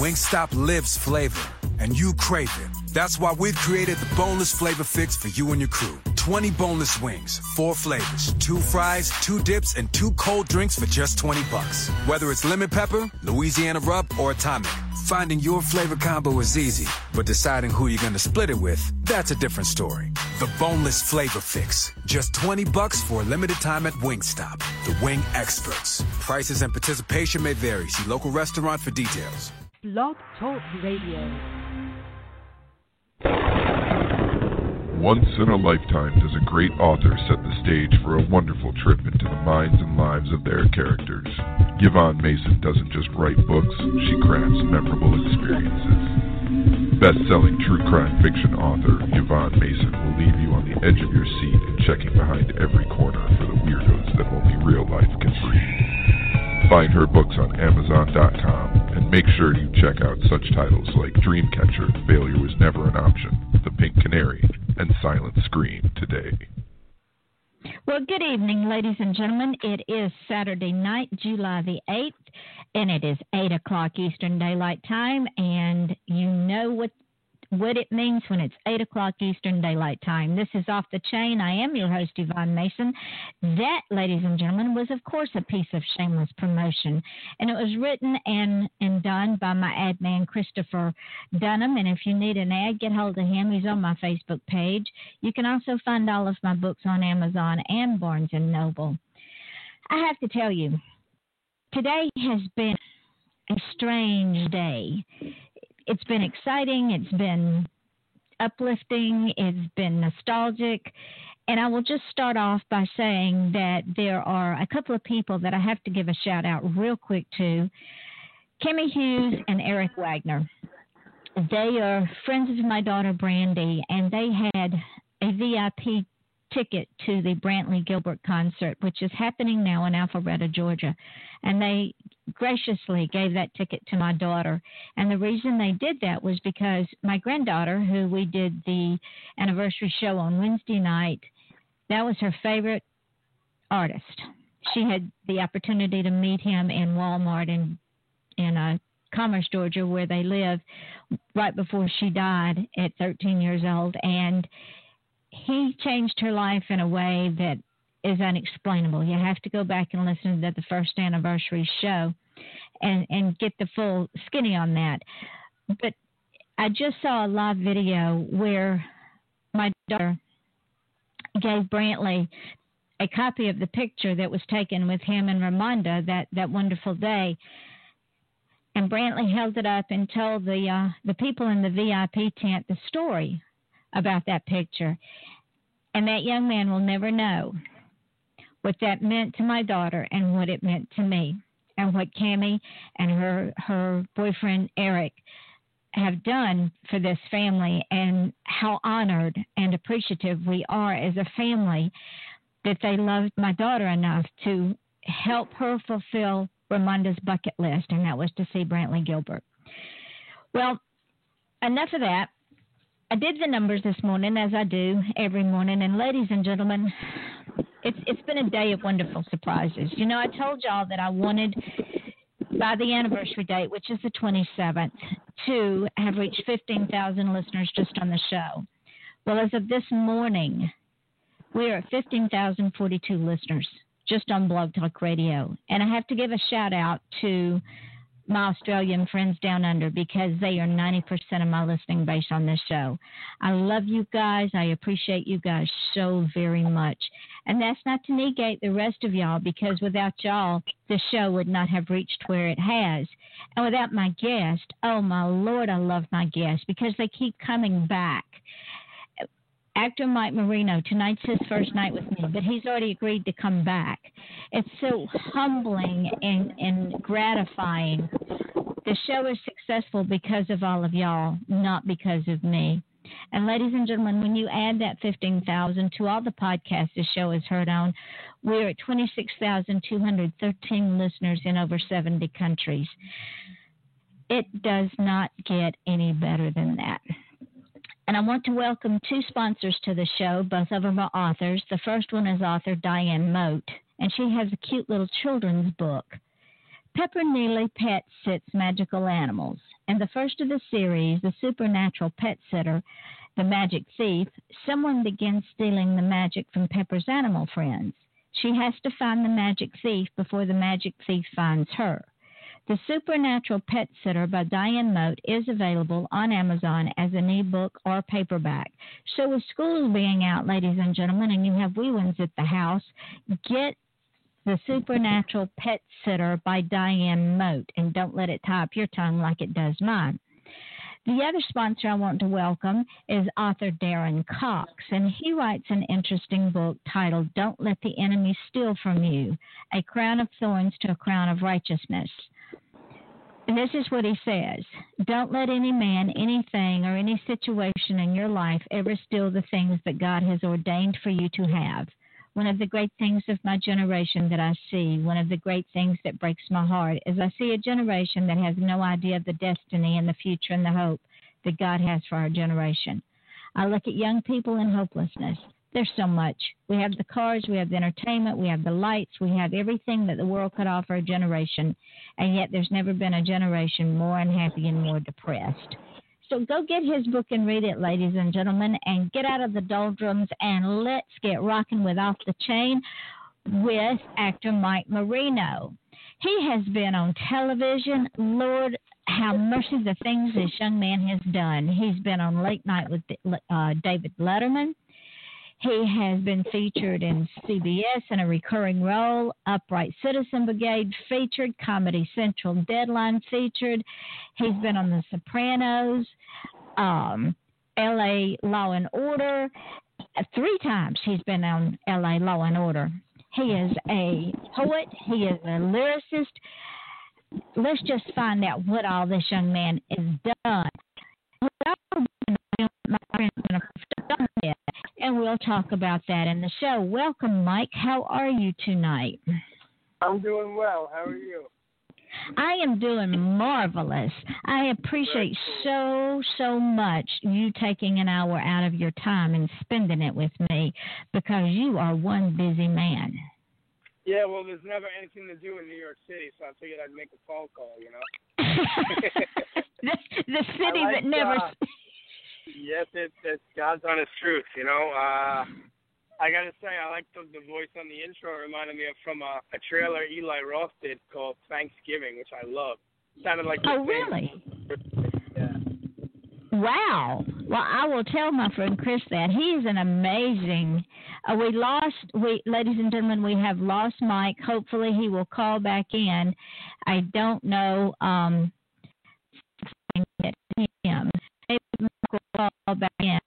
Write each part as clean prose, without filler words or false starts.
Wingstop lives flavor, and you crave it. That's why we've created the Boneless Flavor Fix for you and your crew. 20 boneless wings, 4 flavors, 2 fries, 2 dips, and 2 cold drinks for just $20. Whether it's lemon pepper, Louisiana rub, or atomic, finding your flavor combo is easy, but deciding who you're gonna split it with, that's a different story. The Boneless Flavor Fix. Just $20 for a limited time at Wingstop. The wing experts. Prices and participation may vary. See local restaurant for details. Blog Talk Radio. Once in a lifetime does a great author set the stage for a wonderful trip into the minds and lives of their characters. Yvonne Mason doesn't just write books, she crafts memorable experiences. Best-selling true crime fiction author Yvonne Mason will leave you on the edge of your seat and checking behind every corner for the weirdos that only real life can breed. Find her books on Amazon.com and make sure you check out such titles like Dreamcatcher, Failure Was Never an Option, The Pink Canary, and Silent Scream today. Well, good evening, ladies and gentlemen. It is Saturday night, July the 8th, and it is 8 o'clock Eastern Daylight Time, and you know what it means when it's 8 o'clock Eastern Daylight Time. This is Off the Chain. I am your host, Yvonne Mason. That, ladies and gentlemen, was, of course, a piece of shameless promotion, and it was written and done by my ad man, Christopher Dunham, and if you need an ad, get hold of him. He's on my Facebook page. You can also find all of my books on Amazon and Barnes & Noble. I have to tell you, today has been a strange day. It's been exciting, it's been uplifting, it's been nostalgic, and I will just start off by saying that there are a couple of people that I have to give a shout out real quick to, Kimmy Hughes and Eric Wagner. They are friends of my daughter Brandy, and they had a VIP ticket to the Brantley Gilbert concert, which is happening now in Alpharetta, Georgia, and they graciously gave that ticket to my daughter. And the reason they did that was because my granddaughter, who we did the anniversary show on Wednesday night, that was her favorite artist. She had the opportunity to meet him in Walmart in Commerce, Georgia, where they live, right before she died at 13 years old. And he changed her life in a way that is unexplainable. You have to go back and listen to the first anniversary show and get the full skinny on that. But I just saw a live video where my daughter gave Brantley a copy of the picture that was taken with him and Ramonda that wonderful day. And Brantley held it up and told the people in the VIP tent the story about that picture. And that young man will never know what that meant to my daughter and what it meant to me, and what Cammie and her boyfriend Eric have done for this family, and how honored and appreciative we are as a family that they loved my daughter enough to help her fulfill Ramonda's bucket list, and that was to see Brantley Gilbert. Well, enough of that. I did the numbers this morning, as I do every morning, and ladies and gentlemen, it's been a day of wonderful surprises. You know, I told y'all that I wanted, by the anniversary date, which is the 27th, to have reached 15,000 listeners just on the show. Well, as of this morning, we are at 15,042 listeners just on Blog Talk Radio. And I have to give a shout-out to my Australian friends down under, because they are 90% of my listening base on this show. I love you guys. I appreciate you guys so very much. And that's not to negate the rest of y'all, because without y'all, the show would not have reached where it has. And without my guest, oh my Lord, I love my guests, because they keep coming back. Actor Mike Marino, tonight's his first night with me, but he's already agreed to come back. It's so humbling and gratifying. The show is successful because of all of y'all, not because of me. And ladies and gentlemen, when you add that 15,000 to all the podcasts the show is heard on, we're at 26,213 listeners in over 70 countries. It does not get any better than that. And I want to welcome two sponsors to the show. Both of them are authors. The first one is author Diane Moat, and she has a cute little children's book, Pepper Neely Pet Sits Magical Animals. In the first of the series, The Supernatural Pet Sitter, The Magic Thief, someone begins stealing the magic from Pepper's animal friends. She has to find the magic thief before the magic thief finds her. The Supernatural Pet Sitter by Diane Mote is available on Amazon as an ebook or paperback. So with schools being out, ladies and gentlemen, and you have wee ones at the house, get The Supernatural Pet Sitter by Diane Mote, and don't let it tie up your tongue like it does mine. The other sponsor I want to welcome is author Darren Cox, and he writes an interesting book titled Don't Let the Enemy Steal From You, A Crown of Thorns to a Crown of Righteousness. And this is what he says: don't let any man, anything, or any situation in your life ever steal the things that God has ordained for you to have. One of the great things of my generation that I see, one of the great things that breaks my heart, is I see a generation that has no idea of the destiny and the future and the hope that God has for our generation. I look at young people in hopelessness. There's so much. We have the cars, we have the entertainment, we have the lights, we have everything that the world could offer a generation, and yet there's never been a generation more unhappy and more depressed. So go get his book and read it, ladies and gentlemen, and get out of the doldrums, and let's get rocking with Off the Chain with actor Mike Marino. He has been on television. Lord, have mercy, the things this young man has done. He's been on Late Night with David Letterman. He has been featured in CBS in a recurring role, Upright Citizen Brigade featured, Comedy Central Deadline featured. He's been on The Sopranos, L.A. Law and Order. 3 times he's been on L.A. Law and Order. He is a poet. He is a lyricist. Let's just find out what all this young man has done. And we'll talk about that in the show. Welcome, Mike. How are you tonight? I'm doing well. How are you? I am doing marvelous. I appreciate so much you taking an hour out of your time and spending it with me, because you are one busy man. Yeah, well, there's never anything to do in New York City, so I figured I'd make a phone call, you know? the city that never... Yes, it's God's honest truth, you know. I got to say, I like the voice on the intro. It reminded me of from a trailer Eli Roth did called Thanksgiving, which I love. Sounded like oh, really? Yeah. Wow. Well, I will tell my friend Chris that. He's an amazing... ladies and gentlemen, we have lost Mike. Hopefully he will call back in. I don't know him. Maybe Mike will call back in.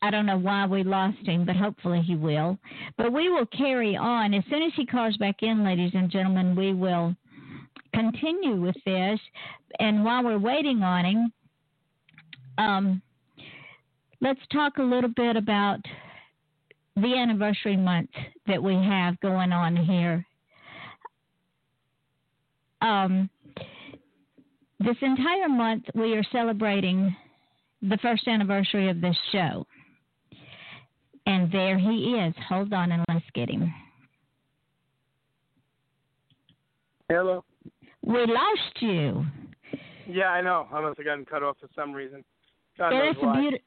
I don't know why we lost him, but hopefully he will. But we will carry on. As soon as he calls back in, ladies and gentlemen, we will continue with this. And while we're waiting on him, let's talk a little bit about the anniversary month that we have going on here. This entire month, we are celebrating the first anniversary of this show. And there he is. Hold on and let's get him. Hello. We lost you. Yeah, I know. I must have gotten cut off for some reason. God Yeah, knows why.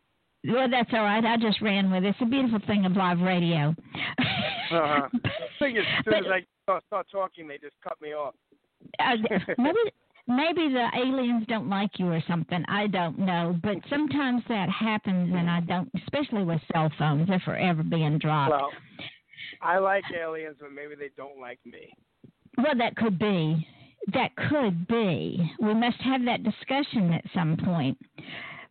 Well, that's all right. I just ran with it. It's a beautiful thing of live radio. I think as soon as I start talking, they just cut me off. Maybe the aliens don't like you or something. I don't know. But sometimes that happens, and I don't, especially with cell phones. They're forever being dropped. Well, I like aliens, but maybe they don't like me. Well, that could be. That could be. We must have that discussion at some point.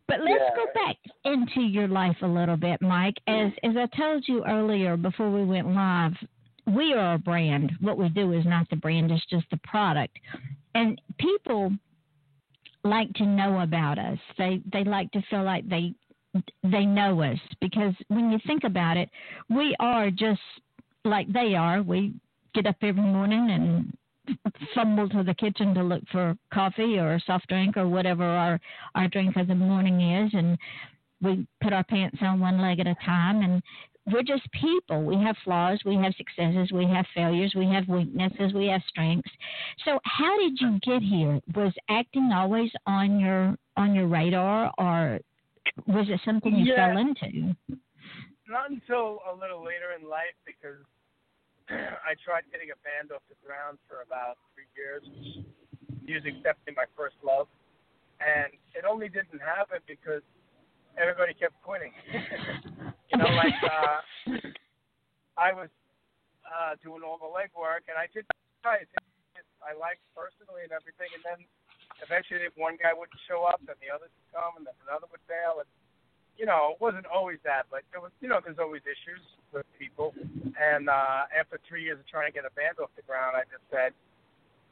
But let's go back into your life a little bit, Mike. As I told you earlier before we went live, we are a brand. What we do is not the brand, it's just the product. And people like to know about us. They like to feel like they know us, because when you think about it, we are just like they are. We get up every morning and fumble to the kitchen to look for coffee or a soft drink or whatever our drink of the morning is, and we put our pants on one leg at a time, and we're just people. We have flaws, we have successes, we have failures, we have weaknesses, we have strengths. So how did you get here? Was acting always on your radar, or was it something you fell into? Not until a little later in life, because I tried getting a band off the ground for about 3 years. Music's definitely my first love. And it only didn't happen because everybody kept quitting. I was doing all the legwork, and I did try. I liked personally and everything, and then eventually one guy wouldn't show up, and the others would come, and then another would fail. And, it wasn't always that, but there was, there's always issues with people. And after 3 years of trying to get a band off the ground, I just said,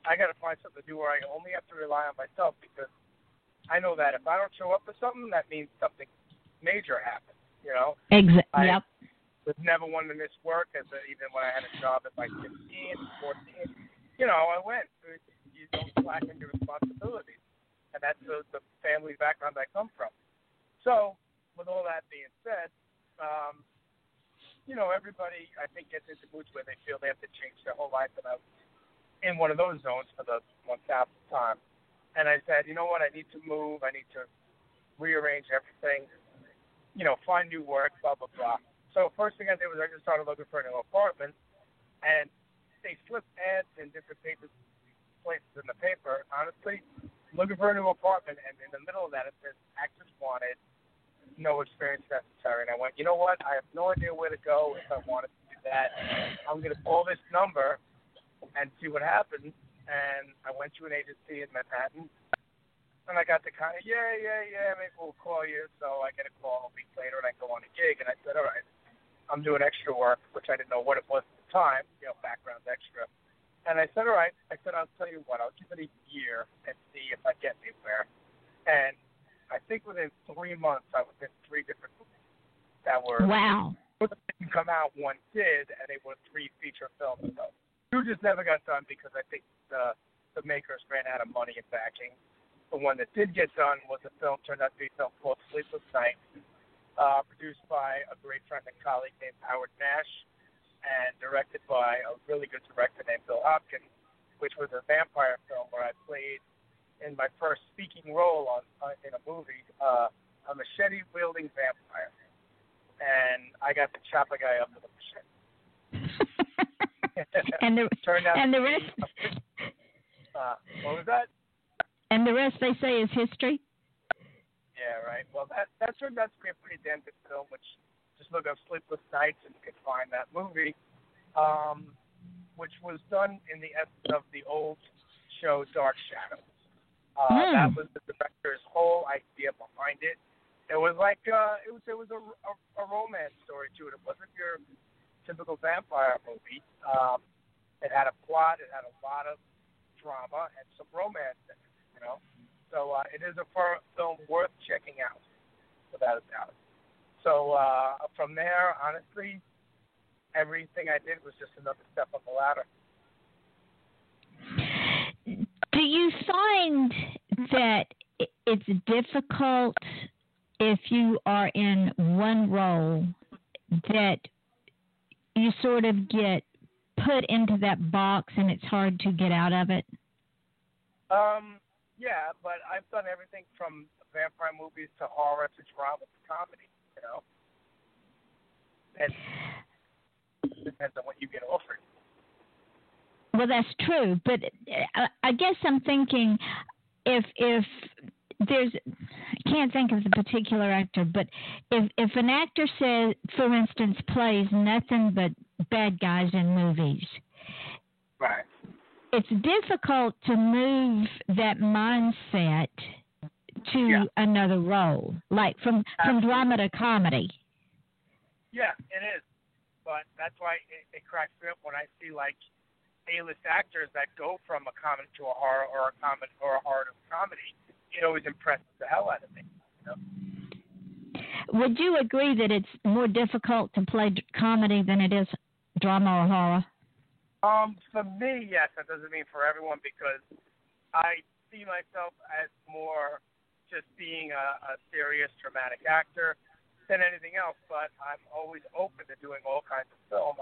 I got to find something to do where I only have to rely on myself, because I know that if I don't show up for something, that means something major happens, Exactly. I Yep. was never one to miss work, even when I had a job at like 15, 14. I went. You don't slacken your responsibilities. And that's the family background I come from. So, with all that being said, everybody, I think, gets into moods where they feel they have to change their whole life, and I was in one of those zones for the 1,000th time. And I said, you know what, I need to move, I need to rearrange everything, find new work, blah, blah, blah. So first thing I did was I just started looking for a new apartment, and they flipped ads in different places in the paper. Honestly, looking for a new apartment, and in the middle of that it says actors wanted, no experience necessary. And I went, you know what, I have no idea where to go if I wanted to do that. I'm going to call this number and see what happens. And I went to an agency in Manhattan, and I got the kind of, maybe we'll call you. So I get a call a week later, and I go on a gig, and I said, all right, I'm doing extra work, which I didn't know what it was at the time, background extra. And I said, all right, I'll tell you what, I'll give it a year and see if I get anywhere. And I think within 3 months, I was in 3 different movies that were, wow, didn't come out, one did, and they were 3 feature films. So 2 just never got done because I think the makers ran out of money and backing. The one that did get done was a film, turned out to be a film called Sleepless Night, produced by a great friend and colleague named Howard Nash, and directed by a really good director named Bill Hopkins, which was a vampire film where I played, in my first speaking role in a movie, a machete-wielding vampire. And I got to chop a guy up with a machete. and the rest. What was that? And the rest, they say, is history. Yeah, right. Well, that turned out to be a pretty damn good film. Which, just look up Sleepless Nights and you can find that movie, which was done in the essence of the old show Dark Shadows. That was the director's whole idea behind it. It was like there was a romance story to it. It wasn't your typical vampire movie. It had a plot. It had a lot of drama and some romance in it. So it is a film worth checking out, without a doubt. So from there, honestly, everything I did was just another step up the ladder. Do you find that it's difficult if you are in one role that you sort of get put into that box and it's hard to get out of it? Yeah, but I've done everything from vampire movies to horror to drama to comedy, And it depends on what you get offered. Well, that's true, but I guess I'm thinking if there's, I can't think of the particular actor, but if an actor says, for instance, plays nothing but bad guys in movies, right? It's difficult to move that mindset to another role, like from drama to comedy. Yeah, it is, but that's why it cracks me up when I see like A-list actors that go from a comedy to a horror or a comedy or a horror to comedy. It always impresses the hell out of me. Would you agree that it's more difficult to play comedy than it is drama or horror? For me, yes. That doesn't mean for everyone, because I see myself as more just being a serious, dramatic actor. than anything else, but I'm always open to doing all kinds of film.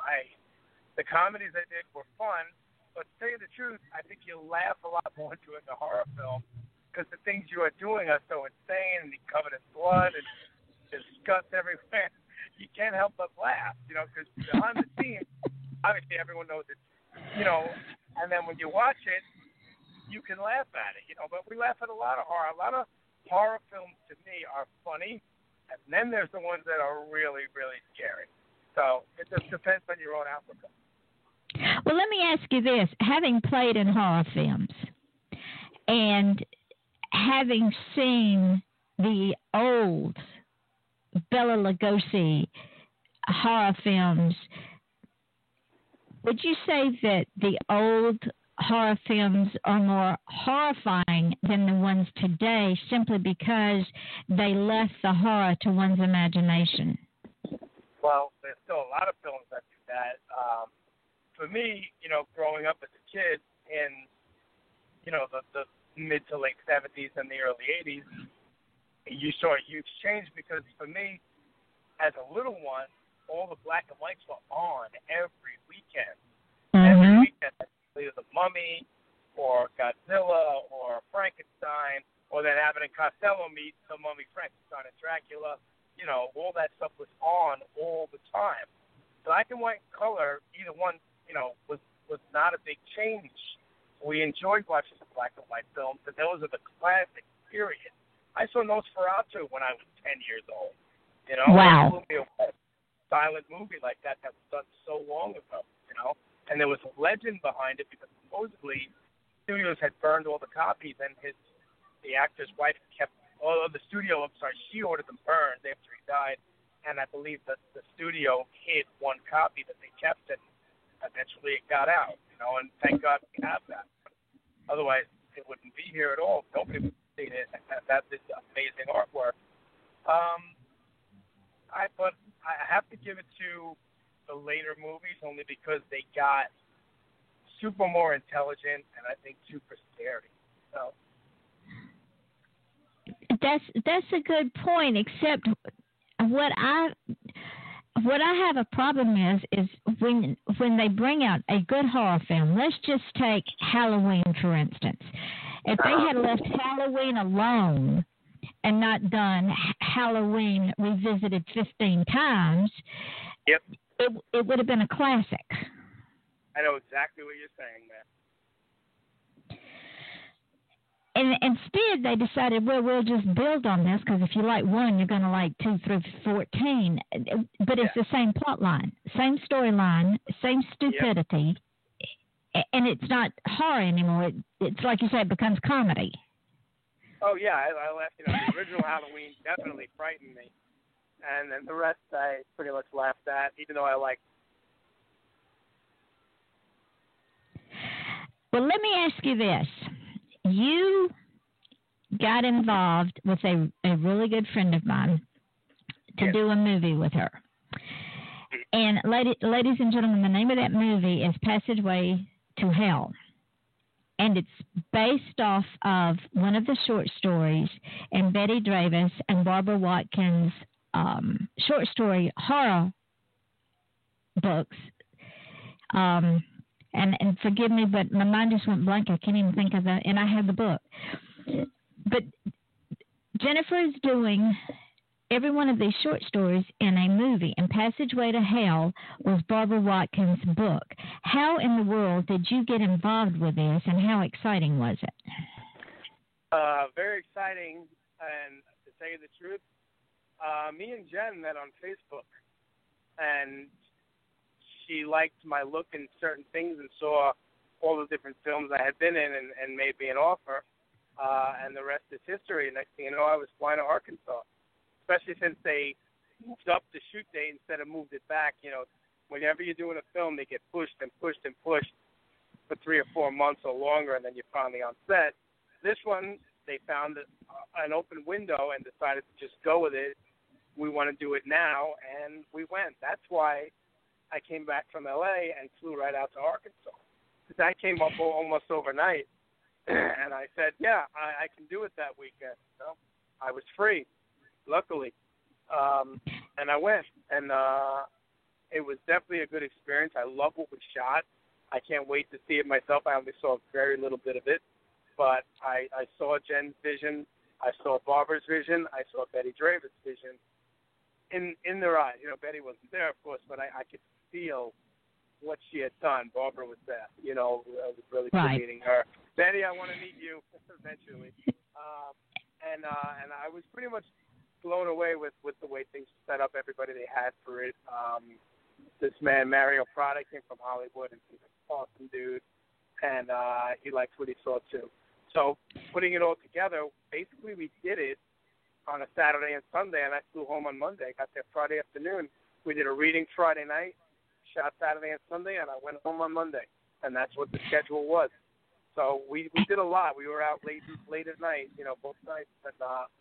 The comedies I did were fun, but to tell you the truth, I think you'll laugh a lot more doing a horror film because the things you are doing are so insane and you're covered in blood and there's guts everywhere. You can't help but laugh, because behind the scenes, obviously everyone knows it, and then when you watch it, you can laugh at it, but we laugh at a lot of horror. A lot of horror films to me are funny, and then there's the ones that are really, really scary. So it just depends on your own outlook. Well, let me ask you this. Having played in horror films and having seen the old Bela Lugosi horror films, would you say that the old horror films are more horrifying than the ones today simply because they left the horror to one's imagination? Well, there's still a lot of films that do that. For me, growing up as a kid in, the mid to late 70s and the early 80s, you saw a huge change because for me, as a little one, all the black and whites were on every weekend. Mm-hmm. Every weekend, either The Mummy or Godzilla or Frankenstein, or then Abbott and Costello meet The Mummy, Frankenstein, and Dracula. All that stuff was on all the time. Black and white and color, either one, was not a big change. We enjoyed watching the black and white films, and those are the classic period. I saw Nosferatu when I was 10 years old. Wow. A silent movie like that was done so long ago, and there was a legend behind it because supposedly studios had burned all the copies, and the actor's wife she ordered them burned after he died, and I believe that the studio hid one copy that they kept, and eventually it got out, and thank God we have that. Otherwise, it wouldn't be here at all. Nobody would have seen it. That's this amazing artwork. But I have to give it to the later movies only because they got super more intelligent and I think super scary. So. That's a good point. Except what I have a problem is when they bring out a good horror film. Let's just take Halloween for instance. If they had left Halloween alone and not done Halloween revisited 15 times, yep, it would have been a classic. I know exactly what you're saying, man. And instead, they decided, well, we'll just build on this because if you like one, you're going to like 2 through 14. But it's the same plot line, same storyline, same stupidity, and it's not horror anymore. It's like you said, it becomes comedy. Oh, yeah, I laughed. The original Halloween definitely frightened me. And then the rest I pretty much laughed at, even though I liked. Well, let me ask you this. You got involved with a really good friend of mine to do a movie with her. And ladies and gentlemen, the name of that movie is Passageway to Hell. And it's based off of one of the short stories in Betty Davis and Barbara Watkins' short story horror books. And forgive me, but my mind just went blank. I can't even think of it. And I have the book. But Jennifer is doing every one of these short stories in a movie. And Passageway to Hell was Barbara Watkins' book. How in the world did you get involved with this, and how exciting was it? Very exciting. And to tell you the truth, me and Jen met on Facebook. And she liked my look in certain things and saw all the different films I had been in and made me an offer. And the rest is history. Next thing you know, I was flying to Arkansas, especially since they moved up the shoot date instead of moved it back. Whenever you're doing a film, they get pushed and pushed and pushed for 3 or 4 months or longer, and then you're finally on set. This one, they found an open window and decided to just go with it. We want to do it now, and we went. That's why I came back from L.A. and flew right out to Arkansas. Because I came up almost overnight, and I said, yeah, I can do it that weekend. I was free, luckily. And I went, and it was definitely a good experience. I love what was shot. I can't wait to see it myself. I only saw very little bit of it, but I saw Jen's vision. I saw Barbara's vision. I saw Betty Draver's vision in their eyes. You know, Betty wasn't there, of course, but I could feel what she had done. Barbara was there. You know, it was really cool meeting her. Betty, I want to meet you eventually. And I was pretty much blown away with the way things set up, everybody they had for it. This man, Mario Prada, came from Hollywood, and he's an awesome dude, and he likes what he saw, too. So putting it all together, basically we did it on a Saturday and Sunday, and I flew home on Monday. I got there Friday afternoon. We did a reading Friday night, shot Saturday and Sunday, and I went home on Monday, and that's what the schedule was. So we did a lot. We were out late at night, you know, both nights. And,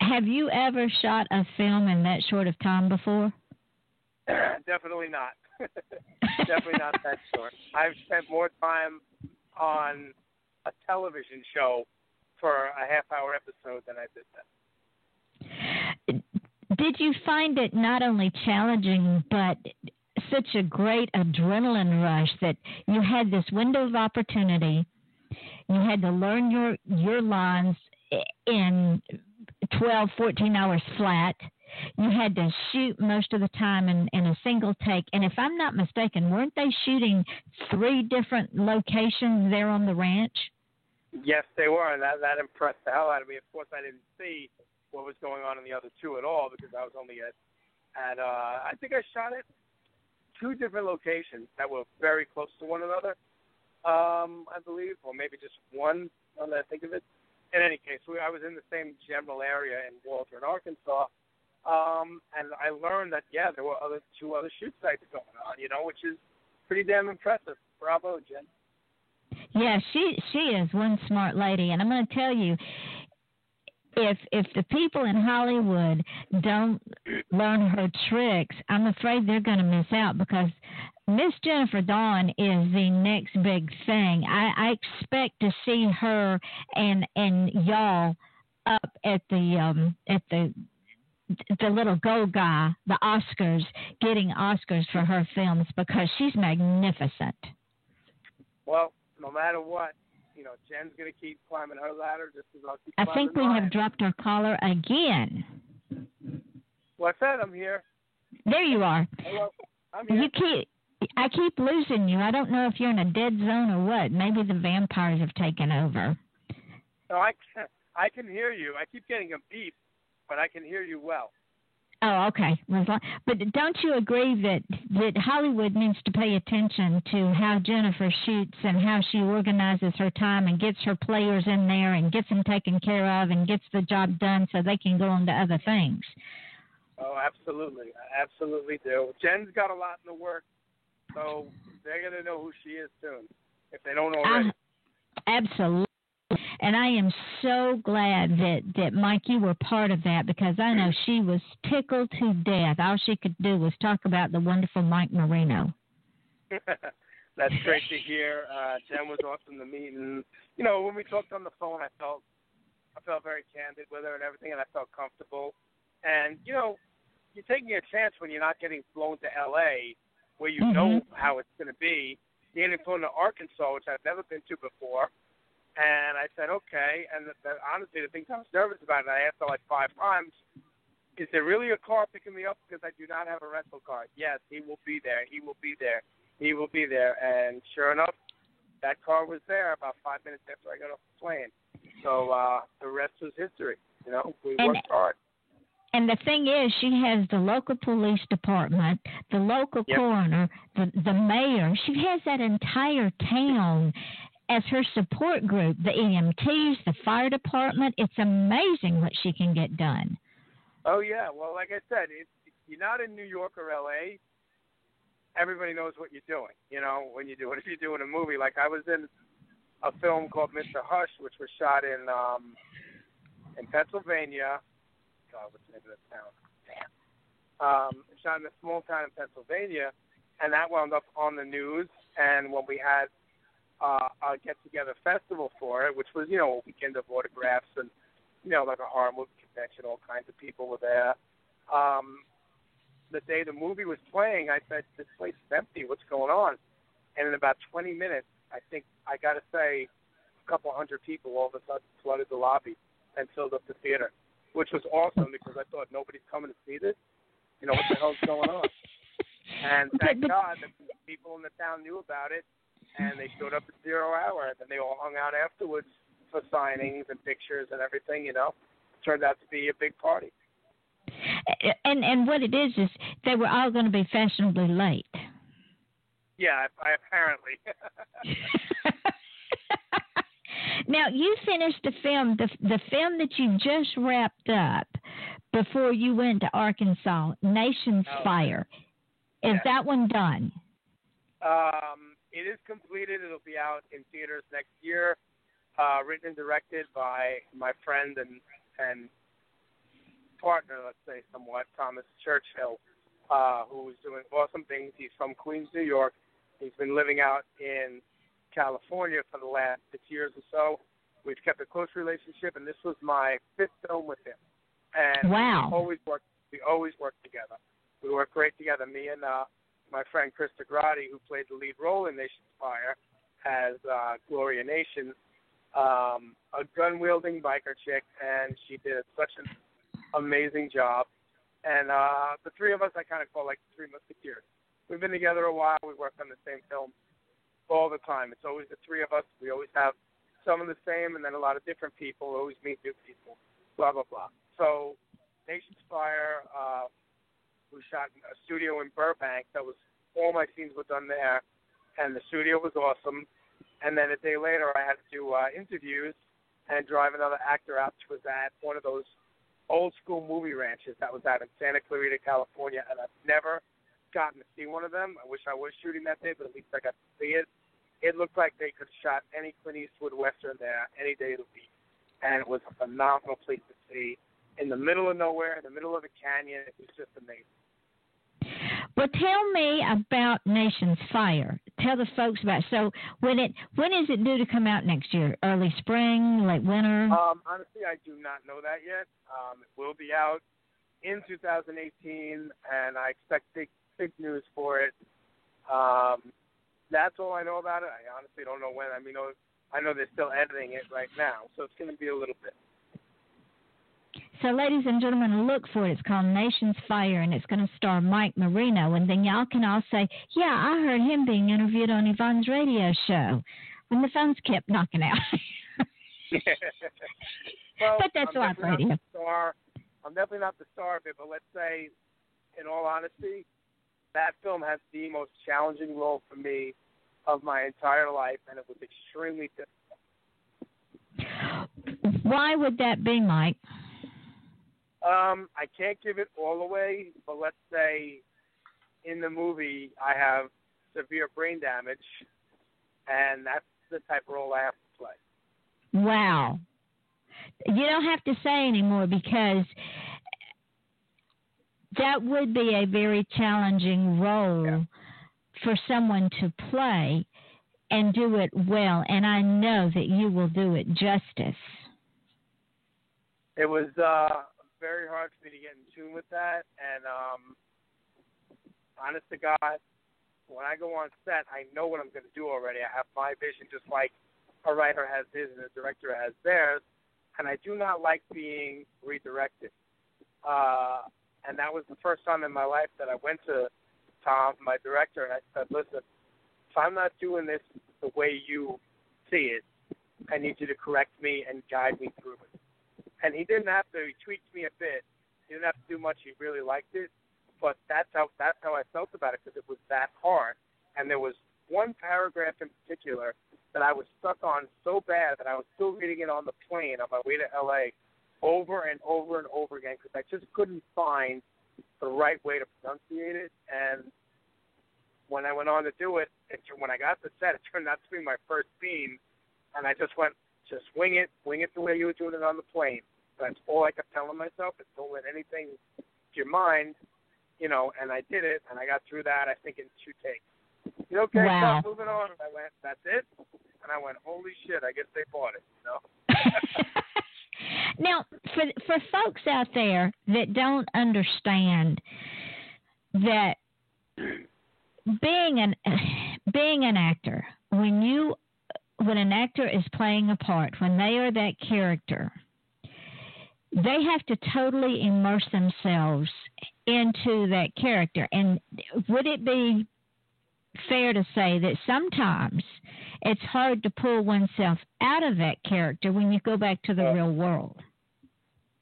have you ever shot a film in that short of time before? Definitely not. Definitely not that short. I've spent more time on a television show for a half-hour episode than I did that. Did you find it not only challenging, but such a great adrenaline rush that you had this window of opportunity? You had to learn your lines in 12, 14 hours flat. You had to shoot most of the time in a single take. And if I'm not mistaken, weren't they shooting 3 different locations there on the ranch? Yes, they were, and that impressed the hell out of me. Of course, I didn't see what was going on in the other 2 at all because I was only at I think I shot at 2 different locations that were very close to one another. I believe, or maybe just one, now that I think of it. In any case, I was in the same general area in Walter, Arkansas, and I learned that, there were 2 other shoot sites going on, you know, which is pretty damn impressive. Bravo, Jen. Yeah, she is one smart lady, and I'm going to tell you, if the people in Hollywood don't learn her tricks, I'm afraid they're going to miss out because Miss Jennifer Dawn is the next big thing. I expect to see her and y'all up at the little gold guy, the Oscars, getting Oscars for her films because she's magnificent. Well, no matter what, you know, Jen's going to keep climbing her ladder just as I'll keep climbing I think we mine. have dropped our caller again. What's that? I'm here. There you are. Hello. I'm here. I keep losing you. I don't know if you're in a dead zone or what. Maybe the vampires have taken over. No, I can hear you. I keep getting a beep, but I can hear you well. Oh, okay. But don't you agree that Hollywood needs to pay attention to how Jennifer shoots and how she organizes her time and gets her players in there and gets them taken care of and gets the job done so they can go on to other things? Oh, absolutely. I absolutely do. Jen's got a lot in the works, so they're going to know who she is soon, if they don't already. Absolutely. And I am so glad that Mike, you were part of that because I know she was tickled to death. All she could do was talk about the wonderful Mike Marino. That's great to hear. Jen was awesome to meet. And, you know, when we talked on the phone, I felt very candid with her and everything, and I felt comfortable. And, you know, you're taking a chance when you're not getting flown to L.A., where you know how it's going to be. You're getting flown to Arkansas, which I've never been to before. And I said, okay. And honestly, the thing I was nervous about, and I asked her like 5 times, is there really a car picking me up because I do not have a rental car? Yes, he will be there. He will be there. He will be there. And sure enough, that car was there about 5 minutes after I got off the plane. So the rest was history. You know, we worked hard. And the thing is, she has the local police department, the local coroner, the mayor. She has that entire town as her support group, the EMTs, the fire department. It's amazing what she can get done. Oh, yeah. Well, like I said, if you're not in New York or L.A., everybody knows what you're doing, you know, when you do it. If you're doing a movie, like I was in a film called Mr. Hush, which was shot in Pennsylvania. God, what's the name of that town? Damn. Shot in a small town in Pennsylvania, and that wound up on the news. And when we had a get-together festival for it, which was, you know, a weekend of autographs and, you know, like a horror movie convention, all kinds of people were there. the day the movie was playing, I said, this place is empty. What's going on? And in about 20 minutes, I think, I got to say, a couple hundred people all of a sudden flooded the lobby and filled up the theater, which was awesome because I thought nobody's coming to see this. You know, what the hell's going on? And thank God that people in the town knew about it, and they showed up at 0 hour, and then they all hung out afterwards for signings and pictures and everything, you know. It turned out to be a big party. And what it is they were all going to be fashionably late. Yeah, apparently. Now, you finished the film that you just wrapped up before you went to Arkansas, Nation's Fire. Is that one done? It is completed. It'll be out in theaters next year. Written and directed by my friend and partner, let's say somewhat, Thomas Churchill, who is doing awesome things. He's from Queens, New York. He's been living out in California for the last 6 years or so. We've kept a close relationship, and this was my 5th film with him. And wow. we always work together. We work great together. Me and my friend Krista Grady, who played the lead role in Nation's Fire as Gloria Nation, a gun-wielding biker chick, and she did such an amazing job. And the three of us I kind of call like the Three Musketeers. We've been together a while. We work on the same film all the time. It's always the three of us. We always have some of the same and then a lot of different people. We always meet new people, blah, blah, blah. So Nation's Fire, we shot in a studio in Burbank. That was all my scenes were done there, and the studio was awesome. And then a day later, I had to do interviews and drive another actor out, which was at one of those old-school movie ranches that was out in Santa Clarita, California, and I've never gotten to see one of them. I wish I was shooting that day, but at least I got to see it. It looked like they could have shot any Clint Eastwood Western there any day of the week, and it was a phenomenal place to see. In the middle of nowhere, in the middle of a canyon, it was just amazing. Well, tell me about Nation's Fire. Tell the folks about it. So when is it due to come out next year? Early spring, late winter? Honestly, I do not know that yet. It will be out in 2018, and I expect big news for it. That's all I know about it. I honestly don't know when. I mean, I know they're still editing it right now, so it's going to be a little bit. So, ladies and gentlemen, look for it. It's called Nation's Fire, and it's going to star Mike Marino. And then y'all can all say, yeah, I heard him being interviewed on Yvonne's radio show when the phones kept knocking out. Well, but that's live radio. I'm definitely not the star of it, but let's say, in all honesty, that film has the most challenging role for me of my entire life, and it was extremely difficult. Why would that be, Mike? I can't give it all away, but let's say in the movie I have severe brain damage, and that's the type of role I have to play. Wow. You don't have to say anymore because that would be a very challenging role for someone to play and do it well, and I know that you will do it justice. It was very hard for me to get in tune with that, and honest to God, when I go on set, I know what I'm going to do already. I have my vision just like a writer has his and a director has theirs, and I do not like being redirected. And that was the first time in my life that I went to Tom, my director, and I said, listen, if I'm not doing this the way you see it, I need you to correct me and guide me through it. And he didn't have to. He tweaked me a bit. He didn't have to do much. He really liked it. But that's how I felt about it because it was that hard. And there was one paragraph in particular that I was stuck on so bad that I was still reading it on the plane on my way to L.A. over and over and over again because I just couldn't find the right way to pronunciate it. And when I went on to do it, when I got to the set, it turned out to be my first scene. And I just went, just wing it the way you were doing it on the plane. That's all I kept telling myself is don't let anything to your mind, you know, and I did it, and I got through that, I think, in 2 takes. You know, okay, wow. Stop moving on. And I went, that's it? And I went, holy shit, I guess they bought it, you know? Now, for folks out there that don't understand that being an actor, when an actor is playing a part, when they are that character, they have to totally immerse themselves into that character. And would it be fair to say that sometimes it's hard to pull oneself out of that character when you go back to the real world?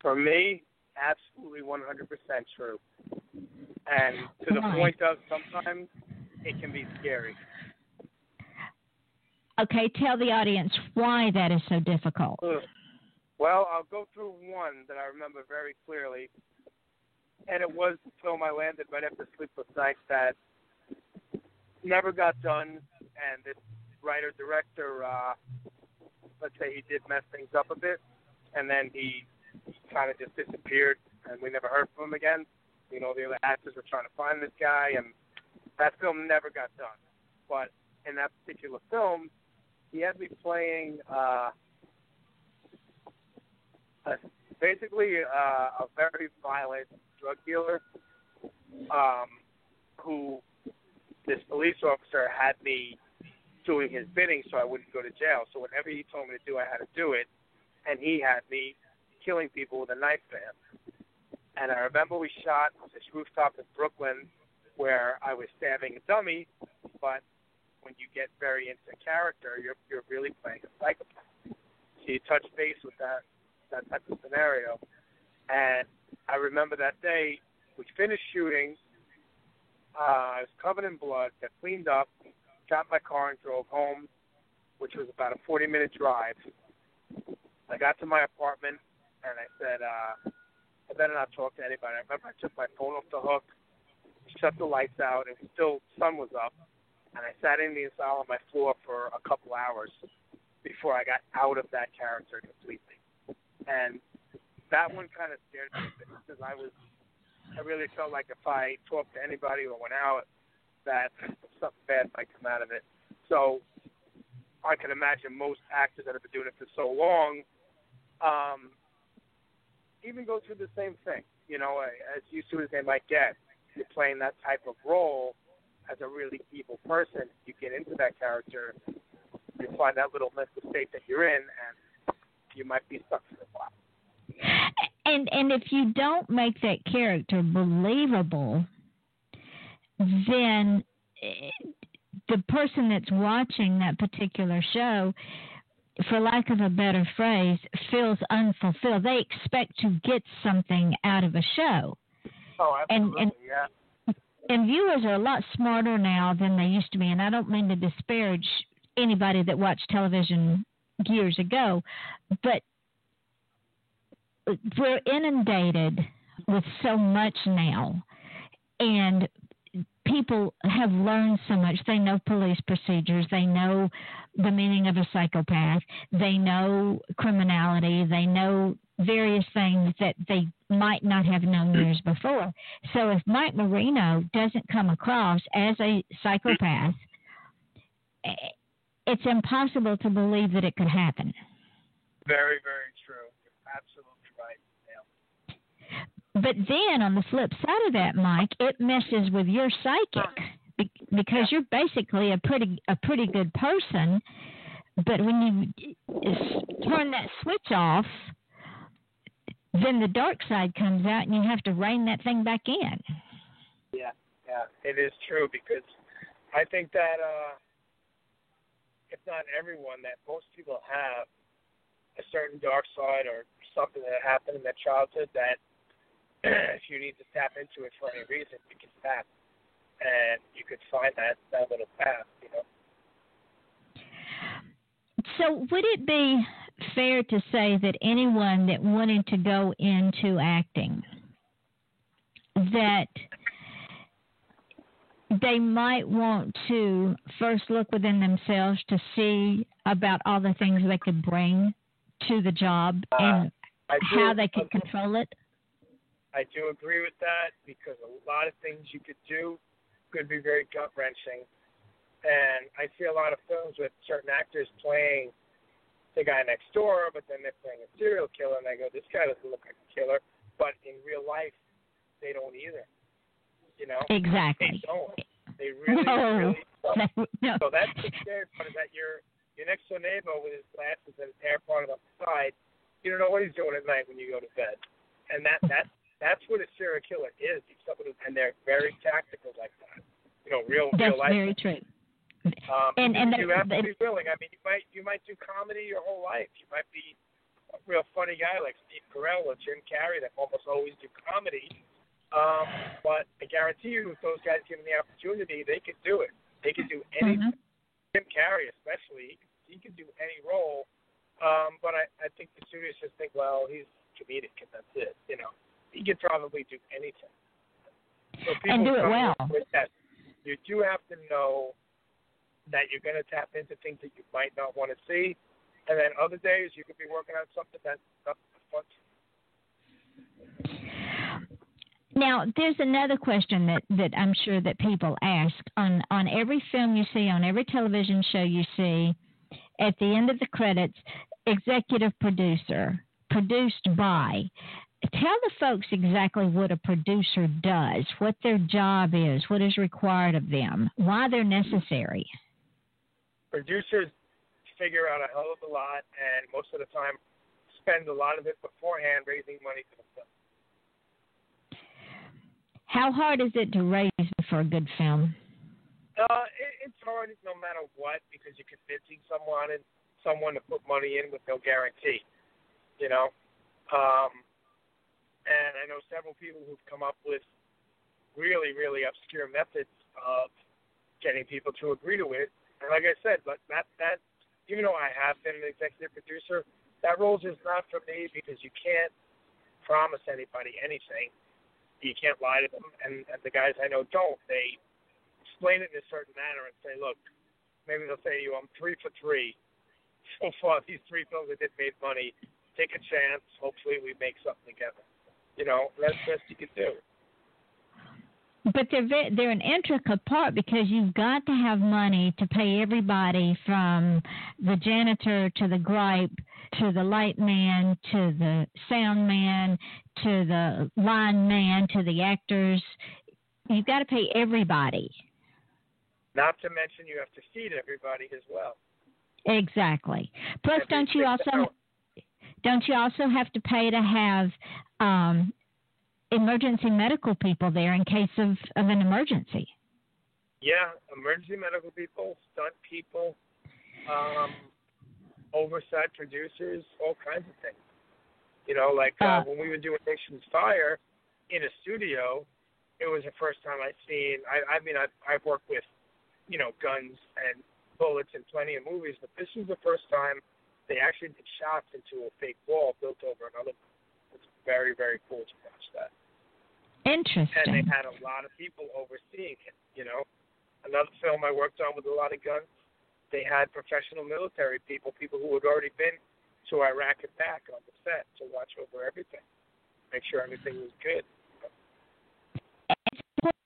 For me, absolutely 100% true. And to the point of sometimes it can be scary. Okay, tell the audience why that is so difficult. Well, I'll go through one that I remember very clearly. And it was the film I landed right after Sleepless Nights that never got done. And this writer-director, let's say he did mess things up a bit. And then he kind of just disappeared, and we never heard from him again. You know, the other actors were trying to find this guy, and that film never got done. But in that particular film, he had me playing basically a very violent drug dealer who this police officer had me doing his bidding so I wouldn't go to jail. So whatever he told me to do, I had to do it, and he had me killing people with a knife band. And I remember we shot this rooftop in Brooklyn where I was stabbing a dummy, but when you get very into character, you're really playing a psychopath. So you touch base with that type of scenario. And I remember that day, we finished shooting. I was covered in blood, got cleaned up, got in my car and drove home, which was about a 40-minute drive. I got to my apartment, and I said, I better not talk to anybody. I remember I took my phone off the hook, shut the lights out, and sun was up, and I sat in the cell on my floor for a couple hours before I got out of that character completely. And that one kind of scared me a bit because I really felt like if I talked to anybody or went out, that something bad might come out of it. So I can imagine most actors that have been doing it for so long even go through the same thing. You know, as used to as they might get, you're playing that type of role as a really evil person. You get into that character, you find that little mental state that you're in, and you might be stuck for a while. And if you don't make that character believable, then the person that's watching that particular show, for lack of a better phrase, feels unfulfilled. They expect to get something out of a show. Oh, absolutely, yeah. And viewers are a lot smarter now than they used to be, and I don't mean to disparage anybody that watched television years ago, but we're inundated with so much now, and people have learned so much. They know police procedures. They know the meaning of a psychopath. They know criminality. They know various things that they might not have known years before. So if Mike Marino doesn't come across as a psychopath, it's impossible to believe that it could happen. Very, very true. You're absolutely right. Yeah. But then on the flip side of that, Mike, it messes with your psychic because you're basically a pretty good person. But when you turn that switch off, then the dark side comes out and you have to rein that thing back in. Yeah, it is true because I think that if not everyone, that most people have a certain dark side or something that happened in their childhood that if you need to tap into it for any reason, you can tap, and you could find that little path, you know. So would it be fair to say that anyone that wanted to go into acting, that they might want to first look within themselves to see about all the things they could bring to the job and how they could control it? I do agree with that because a lot of things you could do could be very gut-wrenching. And I see a lot of films with certain actors playing the guy next door, but then they're playing a serial killer, and I go, this guy doesn't look like a killer. But in real life, they don't either. You know, Exactly. They don't. They really, No. really don't. No. So that's the scary part, is that your next door neighbor with his glasses and his hair parted up the side, you don't know what he's doing at night when you go to bed. And that's what a serial killer is. He's someone and they're very tactical like that. You know, real That's life. very true. And you have to be willing. I mean, you might do comedy your whole life. You might be a real funny guy like Steve Carell or Jim Carrey that almost always do comedy. But I guarantee you, if those guys given the opportunity, they could do it. They could do anything. Jim Carrey, especially, he could do any role. But I think the studios just think, well, he's comedic, and that's it. You know, he could probably do anything. So And do it well. That, you do have to know that you're going to tap into things that you might not want to see, and then other days you could be working on something that's fun. Now, there's another question that I'm sure that people ask. On every film you see, on every television show you see, at the end of the credits, executive producer, produced by. Tell the folks exactly what a producer does, what their job is, what is required of them, why they're necessary. Producers figure out a hell of a lot, and most of the time spend a lot of it beforehand raising money for the film. How hard is it to raise for a good film? It's hard no matter what, because you're convincing someone to put money in with no guarantee, you know. And I know several people who've come up with really, really obscure methods of getting people to agree to it. And like I said, but that even though I have been an executive producer, that role's just not for me, because you can't promise anybody anything. You can't lie to them, and the guys I know don't. They explain it in a certain manner and say, look, maybe they'll say to you, I'm 3 for 3. So far, these 3 films that did made money. Take a chance. Hopefully we make something together. You know, that's the best you can do. But they're an intricate part, because you've got to have money to pay everybody, from the janitor to the gripe to the light man to the sound man to the line man to the actors. You've got to pay everybody. Not to mention you have to feed everybody as well. Exactly. Plus, don't you also have to pay to have emergency medical people there in case of an emergency? Yeah, emergency medical people, stunt people, oversight producers, all kinds of things. You know, like when we were doing Nation's Fire in a studio, it was the first time I'd seen. I've worked with, you know, guns and bullets in plenty of movies, but this was the first time they actually did shots into a fake wall built over another one. It's very, very cool to watch that. Interesting. And they had a lot of people overseeing it, you know. Another film I worked on with a lot of guns, they had professional military people who had already been to Iraq and back on the set to watch over everything, make sure everything was good.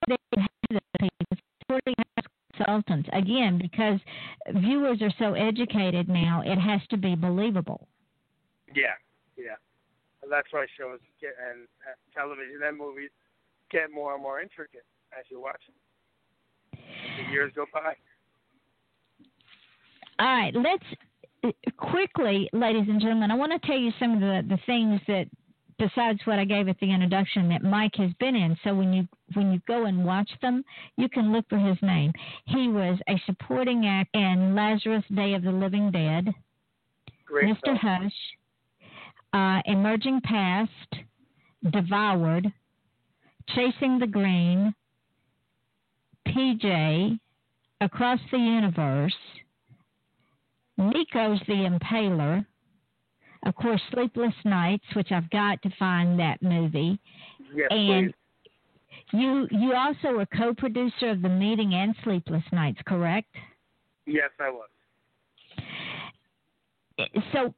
It's supporting consultants, again, because viewers are so educated now, it has to be believable. Yeah. And that's why shows and television and movies get more and more intricate as you watch them. As the years go by. All right, let's quickly, ladies and gentlemen, I want to tell you some of the things that, besides what I gave at the introduction, that Mike has been in. So when you go and watch them, you can look for his name. He was a supporting act in Lazarus Day of the Living Dead, Great Mr. film. Hush, Emerging Past, Devoured, Chasing the Green, PJ, Across the Universe, Nico's the Impaler, of course, Sleepless Nights, which I've got to find that movie. Yes, and please. you also were co-producer of The Meeting and Sleepless Nights, correct? Yes, I was. So,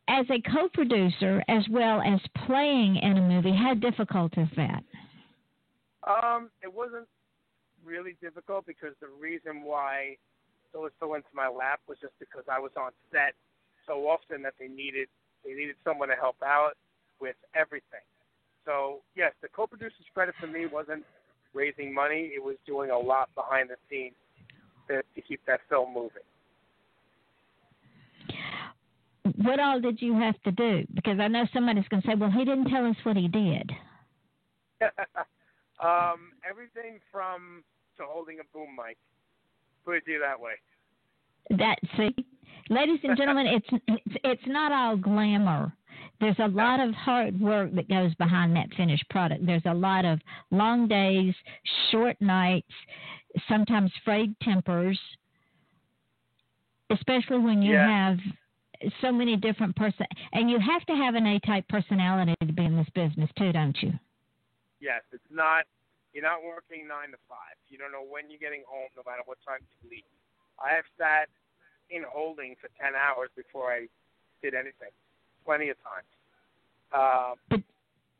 as a co-producer, as well as playing in a movie, how difficult is that? It wasn't really difficult, because the reason why those fell into my lap was just because I was on set so often that they needed someone to help out with everything. So yes, the co-producer's credit for me wasn't raising money. It was doing a lot behind the scenes to keep that film moving. What all did you have to do? Because I know somebody's going to say, well, he didn't tell us what he did. Everything from to holding a boom mic. Put it that way. See, ladies and gentlemen, it's not all glamour. There's a lot of hard work that goes behind that finished product. There's a lot of long days, short nights, sometimes frayed tempers, especially when you have so many different and you have to have an A-type personality to be in this business too, don't you? Yes, it's not. You're not working 9 to 5. You don't know when you're getting home, no matter what time you leave. I have sat in holding for 10 hours before I did anything, plenty of times.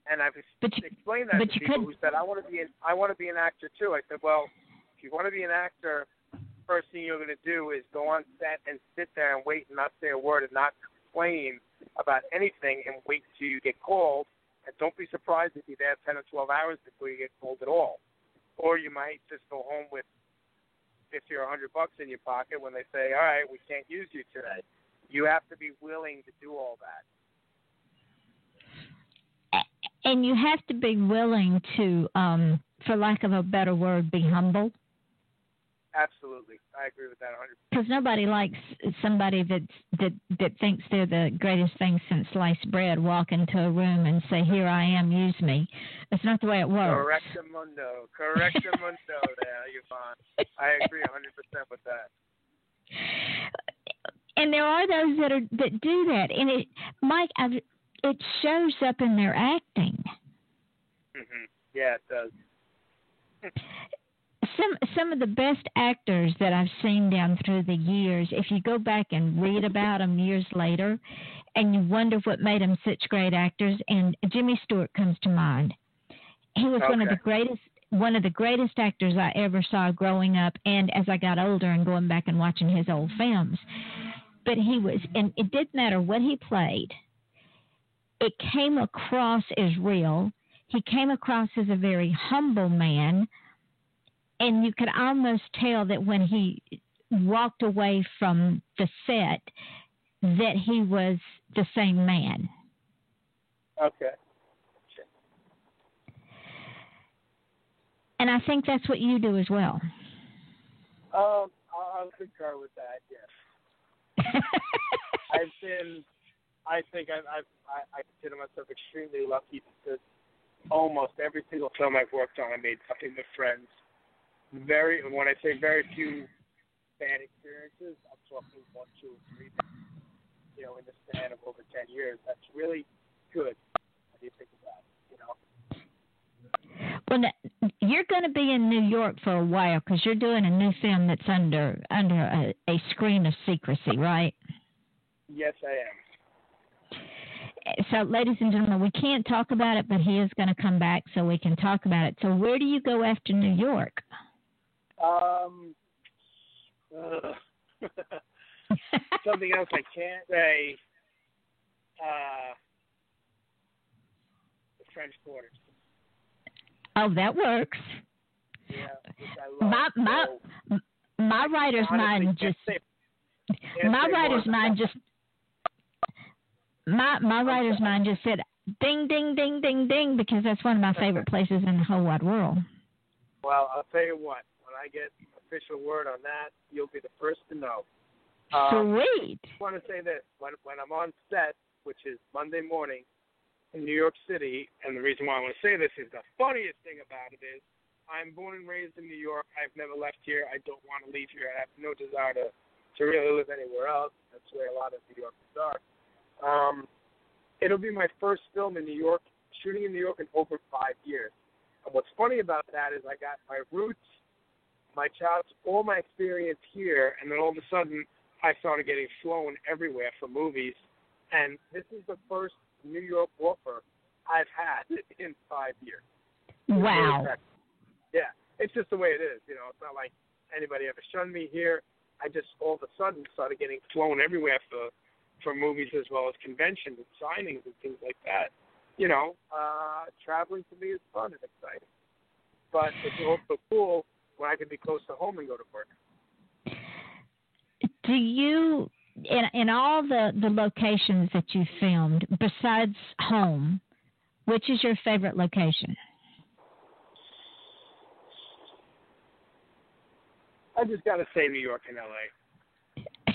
And I've explained that to people who said, I want to be an actor too. I said, well, if you want to be an actor, first thing you're going to do is go on set and sit there and wait and not say a word and not complain about anything and wait till you get called. And don't be surprised if you're there 10 or 12 hours before you get called at all. Or you might just go home with $50 or $100 in your pocket when they say, all right, we can't use you today. You have to be willing to do all that. And you have to be willing to, for lack of a better word, be humble. Absolutely. I agree with that 100%. Because nobody likes somebody that thinks they're the greatest thing since sliced bread walk into a room and say, here I am, use me. That's not the way it works. Correctamundo there, Yvonne. I agree 100% with that. And there are those that do that. And Mike, it shows up in their acting. Mm-hmm. Yeah, it does. Some of the best actors that I've seen down through the years, if you go back and read about them years later, and you wonder what made them such great actors, and Jimmy Stewart comes to mind. He was one of the greatest actors I ever saw growing up, and as I got older and going back and watching his old films. But and it didn't matter what he played. It came across as real. He came across as a very humble man. And you could almost tell that when he walked away from the set, that he was the same man. Okay. And I think that's what you do as well. I'll concur with that, yes. I consider myself extremely lucky because almost every single film I've worked on, I made nothing but friends. When I say very few bad experiences, I'm talking 1, 2, or 3. In the span of over 10 years, that's really good. What do you think about it? Well, you're going to be in New York for a while because you're doing a new film that's under a screen of secrecy, right? Yes, I am. So, ladies and gentlemen, we can't talk about it, but he is going to come back so we can talk about it. So, where do you go after New York? Something else I can't say. The French Quarters. Oh, that works. Yeah, which I love. My writer's mind just. My writer's mind just said, ding, ding, ding, ding, ding, because that's one of my favorite places in the whole wide world. Well, I'll tell you what. When I get official word on that, you'll be the first to know. Sweet. I want to say this. When I'm on set, which is Monday morning in New York City, and the reason why I want to say this is the funniest thing about it is I'm born and raised in New York. I've never left here. I don't want to leave here. I have no desire to really live anywhere else. That's where a lot of New Yorkers are. It'll be my first film in New York, shooting in New York in over 5 years. And what's funny about that is I got my roots, my chops, all my experience here, and then all of a sudden I started getting flown everywhere for movies. And this is the first New York offer I've had in 5 years. Wow. Yeah, it's just the way it is. It's not like anybody ever shunned me here. I just all of a sudden started getting flown everywhere for movies as well as conventions and signings and things like that. Traveling to me is fun and exciting. but it's also cool when I can be close to home and go to work. Do you, in all the locations that you filmed, besides home, which is your favorite location? I just got to say New York and L.A.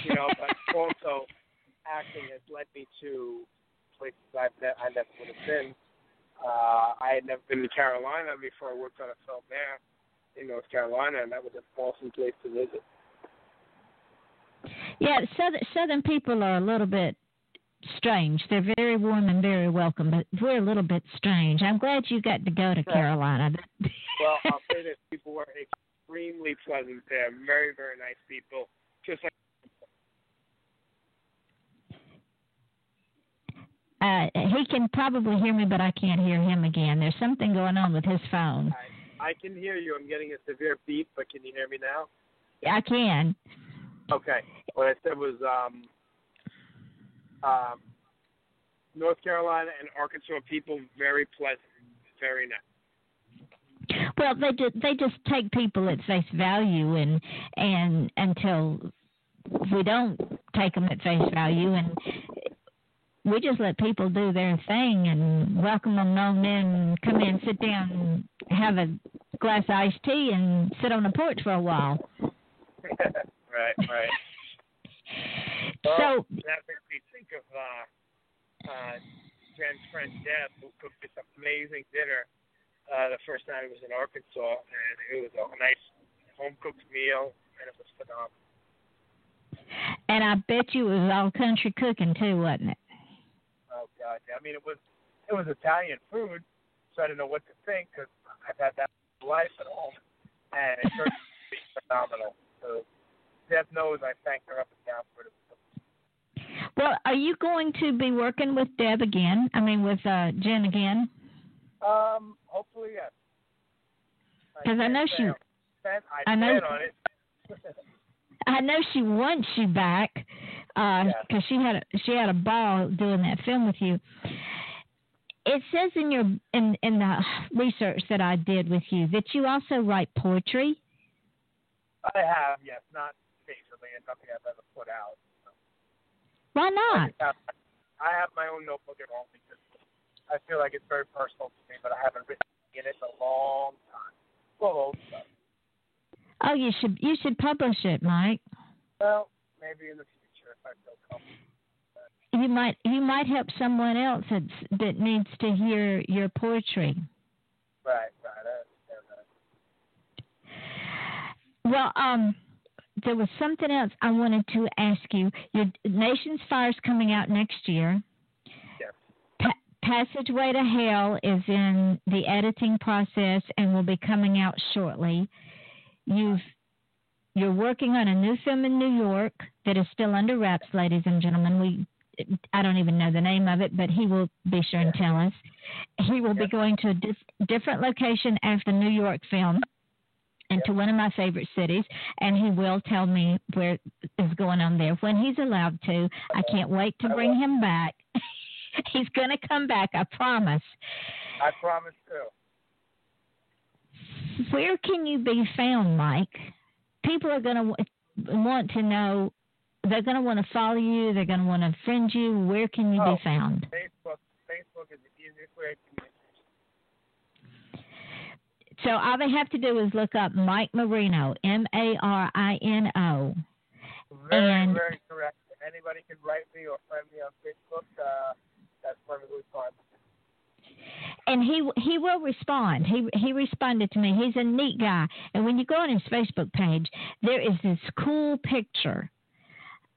But also acting has led me to places I never would have been. I had never been to Carolina before I worked on a film there in North Carolina, and that was an awesome place to visit. Yeah, Southern people are a little bit strange. They're very warm and very welcome, but we're a little bit strange. I'm glad you got to go to Carolina. Well, I'll say this. People were extremely pleasant there. Very, very nice people. Just like he can probably hear me, but I can't hear him again. There's something going on with his phone. I can hear you. I'm getting a severe beep, but can you hear me now? I can. Okay. What I said was North Carolina and Arkansas people, very pleasant, very nice. Well, they just take people at face value, and until we don't take them at face value, and we just let people do their thing and welcome them on in, come in, sit down, have a glass of iced tea, and sit on the porch for a while. Right. So that makes me think of Jen's friend Deb, who cooked this amazing dinner the first night I was in Arkansas, and it was a nice home-cooked meal, and it was phenomenal. And I bet you it was all country cooking too, wasn't it? Oh God, yeah. I mean, it was Italian food, so I didn't know what to think because I've had that life at home, and it turned out to be phenomenal. So Deb knows I thank her up and down for it. Well, are you going to be working with Deb again? I mean, with Jen again? Hopefully, yes. Because I know she. I plan on it. I know she wants you back because she had a ball doing that film with you. It says in your in the research that I did with you that you also write poetry. I have, yes, not basically, and nothing I've ever put out. So. Why not? I have my own notebook at home because I feel like it's very personal to me, but I haven't written in it in a long time. Well, old stuff. Oh, you should publish it, Mike. Well, maybe in the future if I feel comfortable. You might help someone else that needs to hear your poetry. Right. Well, there was something else I wanted to ask you. Your Nation's Fire is coming out next year. Yes. Passageway to Hell is in the editing process and will be coming out shortly. You're working on a new film in New York that is still under wraps, ladies and gentlemen. I don't even know the name of it, but he will be sure and tell us. He will be going to a different location after the New York film and to one of my favorite cities, and he will tell me where is going on there when he's allowed to. I can't wait to bring him back. He's going to come back, I promise. I promise too. Where can you be found, Mike? People are going to want to know. They're going to want to follow you. They're going to want to friend you. Where can you be found? Facebook is the easiest way to communicate. So all they have to do is look up Mike Marino, Marino. Very correct. If anybody can write me or friend me on Facebook, that's perfectly fine. And he will respond. He responded to me. He's a neat guy. And when you go on his Facebook page, there is this cool picture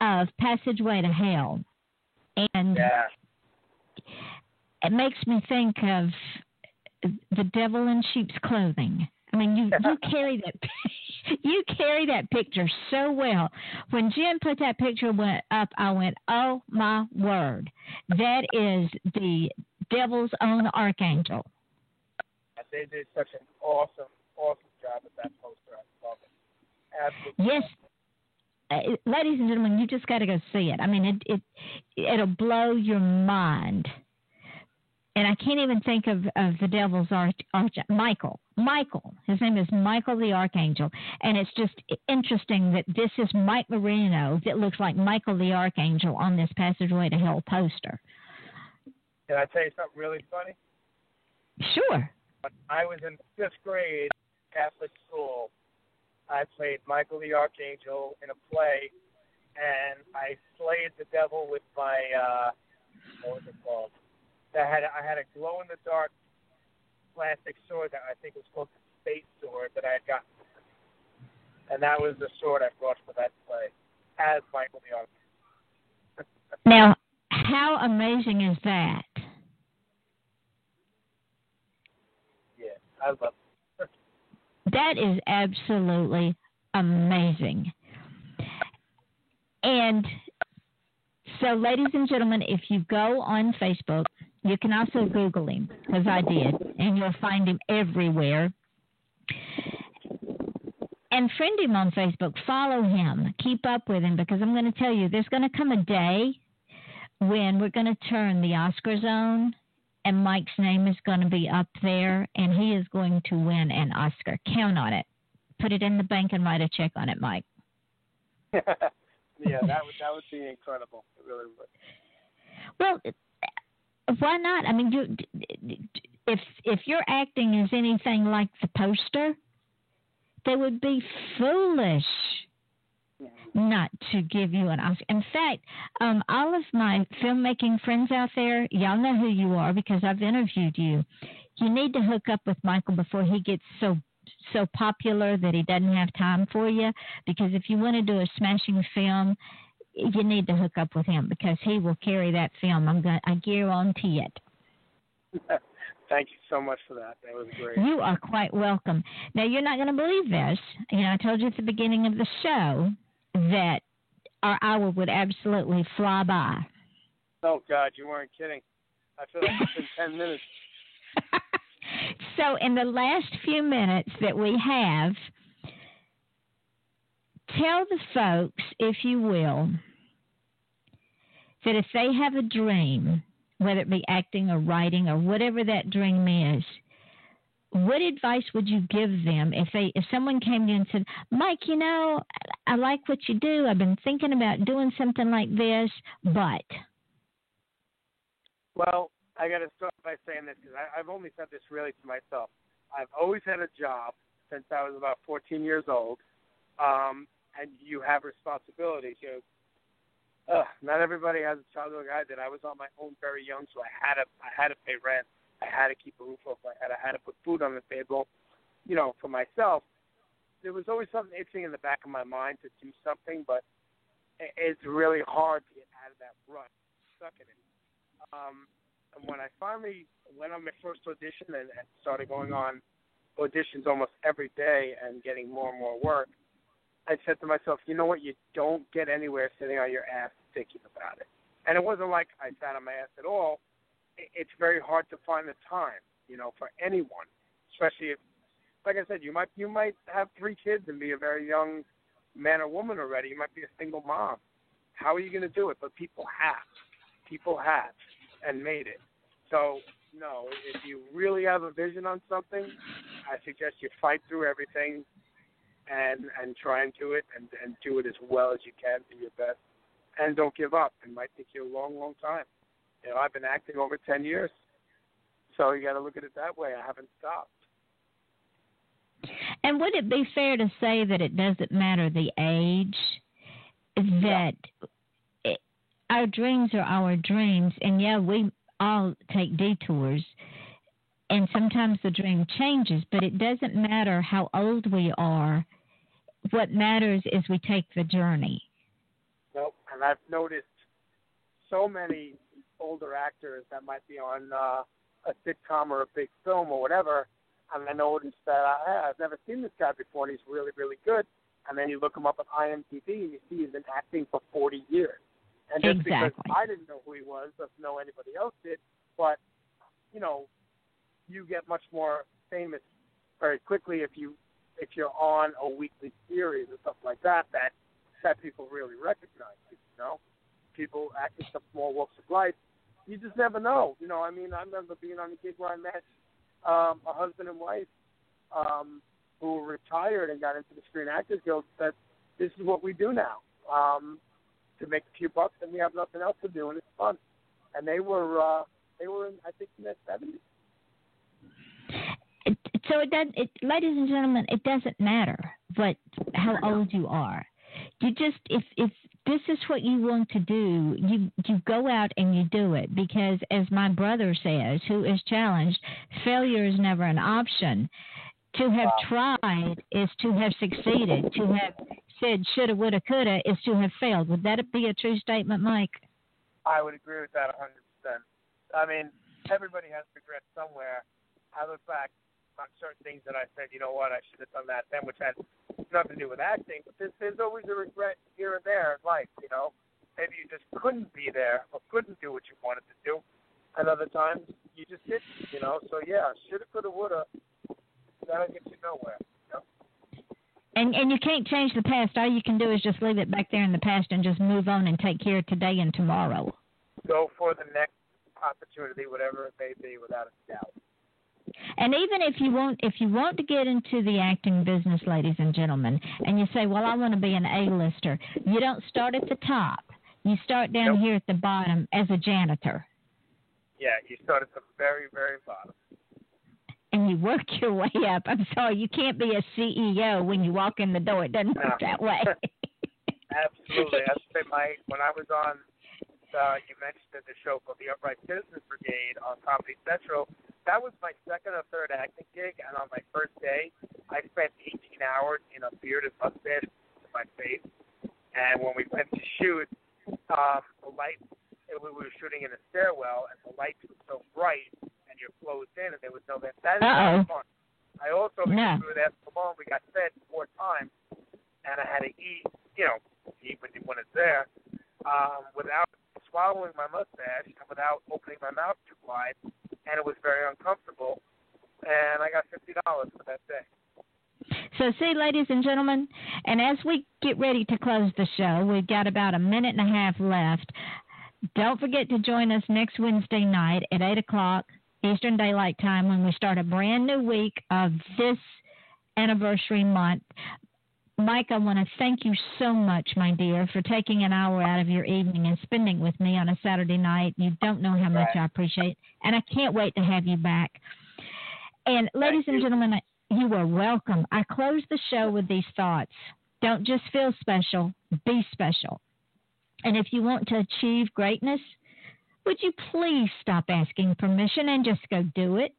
of Passageway to Hell. And it makes me think of the devil in sheep's clothing. I mean, you carry that picture so well. When Jen put that picture up, I went, oh my word, that is the devil's own archangel. They did such an awesome job with that poster. I love it. Absolutely. Yes. Ladies and gentlemen, you just got to go see it. I mean, it'll blow your mind. And I can't even think of the devil's Michael. Michael. His name is Michael the Archangel. And it's just interesting that this is Mike Marino that looks like Michael the Archangel on this Passageway to Hell poster. Can I tell you something really funny? Sure. When I was in 5th grade Catholic school, I played Michael the Archangel in a play, and I slayed the devil with my, what was it called? I had a glow-in-the-dark plastic sword that I think was called the Space Sword that I had gotten. And that was the sword I brought for that play, as Michael the Archangel. Now, how amazing is that? Yeah, I love it. That is absolutely amazing. And so, ladies and gentlemen, if you go on Facebook, you can also Google him, because I did, and you'll find him everywhere. And friend him on Facebook. Follow him. Keep up with him, because I'm going to tell you, there's going to come a day when we're going to turn the Oscar zone, and Mike's name is going to be up there, and he is going to win an Oscar. Count on it. Put it in the bank and write a check on it, Mike. Yeah, that would be incredible. It really would. Well, why not? I mean, if your acting is anything like the poster, they would be foolish not to give you an Oscar. In fact, all of my filmmaking friends out there, y'all know who you are because I've interviewed you. You need to hook up with Michael before he gets so popular that he doesn't have time for you, because if you want to do a smashing film, you need to hook up with him because he will carry that film. I guarantee it. Thank you so much for that. That was great. You are quite welcome. Now, you're not going to believe this. You know, I told you at the beginning of the show that our hour would absolutely fly by. Oh, God, you weren't kidding. I feel like it's been 10 minutes. So in the last few minutes that we have, tell the folks, if you will, that if they have a dream, whether it be acting or writing or whatever that dream is, what advice would you give them if someone came to you and said, Mike, you know, I like what you do. I've been thinking about doing something like this, but. Well, I got to start by saying this because I've only said this really to myself. I've always had a job since I was about 14 years old, and you have responsibilities. Not everybody has a child like I did. I was on my own very young, so I had to pay rent. I had to keep a roof over my head. I had to put food on the table. You know, for myself, there was always something itching in the back of my mind to do something, but it's really hard to get out of that rut, stuck in it. And when I finally went on my first audition and started going on auditions almost every day and getting more and more work, I said to myself, you know what, you don't get anywhere sitting on your ass thinking about it. And it wasn't like I sat on my ass at all. It's very hard to find the time, you know, for anyone, especially if, like I said, you might have 3 kids and be a very young man or woman already. You might be a single mom. How are you going to do it? But people have and made it. So, no, if you really have a vision on something, I suggest you fight through everything and try and do it and do it as well as you can, do your best. And don't give up. It might take you a long, long time. You know, I've been acting over 10 years. So you got to look at it that way. I haven't stopped. And would it be fair to say that it doesn't matter the age, that our dreams are our dreams, and we all take detours, and sometimes the dream changes, but it doesn't matter how old we are. What matters is we take the journey. Nope. And I've noticed so many older actors that might be on a sitcom or a big film or whatever, and I noticed that I've never seen this guy before, and he's really, really good. And then you look him up on IMDb, and you see he's been acting for 40 years. And just because I didn't know who he was, doesn't know anybody else did. But, you know, you get much more famous very quickly if you're on a weekly series or something like that people really recognize you, you know. People acting some small walks of life, you just never know. You know, I mean, I remember being on the gig where I met a husband and wife who were retired and got into the Screen Actors Guild. That this is what we do now to make a few bucks, and we have nothing else to do, and it's fun. And they were in, I think, in their 70s. So ladies and gentlemen, it doesn't matter how old you are. You just if this is what you want to do, you go out and you do it, because as my brother says, who is challenged, failure is never an option. To have tried is to have succeeded. To have said shoulda, woulda, coulda is to have failed. Would that be a true statement, Mike? I would agree with that 100%. I mean, everybody has regret somewhere. I look back on certain things that I said, you know what, I should have done that then, which had nothing to do with acting. But there's always a regret here and there in life, you know. Maybe you just couldn't be there or couldn't do what you wanted to do. And other times you just didn't, you know. So, yeah, shoulda, coulda, woulda, that'll get you nowhere, you know. And you can't change the past. All you can do is just leave it back there in the past and just move on and take care of today and tomorrow. Go for the next opportunity, whatever it may be, without a doubt. And even if you want to get into the acting business, ladies and gentlemen, and you say, well, I want to be an A-lister, you don't start at the top. You start down here at the bottom as a janitor. Yeah, you start at the very, very bottom. And you work your way up. I'm sorry, you can't be a CEO when you walk in the door. It doesn't work that way. Absolutely. When I was on, you mentioned the show called The Upright Citizens Brigade on Comedy Central. That was my second or third acting gig, and on my first day, I spent 18 hours in a bearded mustache to my face. And when we went to shoot, the light, we were shooting in a stairwell, and the lights were so bright, and you're closed in, and there was no vent. That is not fun. I also, because we were there so long, we got fed 4 times, and I had to eat when it's there, without swallowing my mustache and without opening my mouth too wide, and it was very uncomfortable, and I got $50 for that day. So see, ladies and gentlemen, and as we get ready to close the show, we've got about a minute and a half left. Don't forget to join us next Wednesday night at 8 o'clock Eastern Daylight Time when we start a brand new week of this anniversary month. Mike, I want to thank you so much, my dear, for taking an hour out of your evening and spending with me on a Saturday night. You don't know how much I appreciate it, and I can't wait to have you back. And ladies and gentlemen, you are welcome. I close the show with these thoughts. Don't just feel special, be special. And if you want to achieve greatness, would you please stop asking permission and just go do it?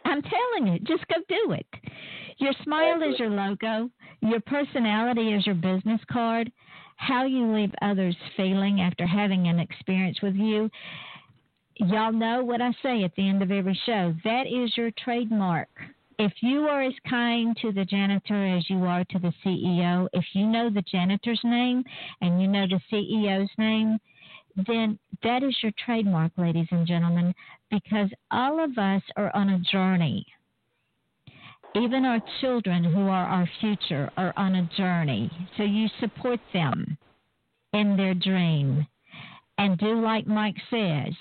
I'm telling you, just go do it. Your smile is your logo. Your personality is your business card. How you leave others feeling after having an experience with you. Y'all know what I say at the end of every show. That is your trademark. If you are as kind to the janitor as you are to the CEO, if you know the janitor's name and you know the CEO's name, then that is your trademark, ladies and gentlemen, because all of us are on a journey. Even our children, who are our future, are on a journey. So you support them in their dream. And do like Mike says,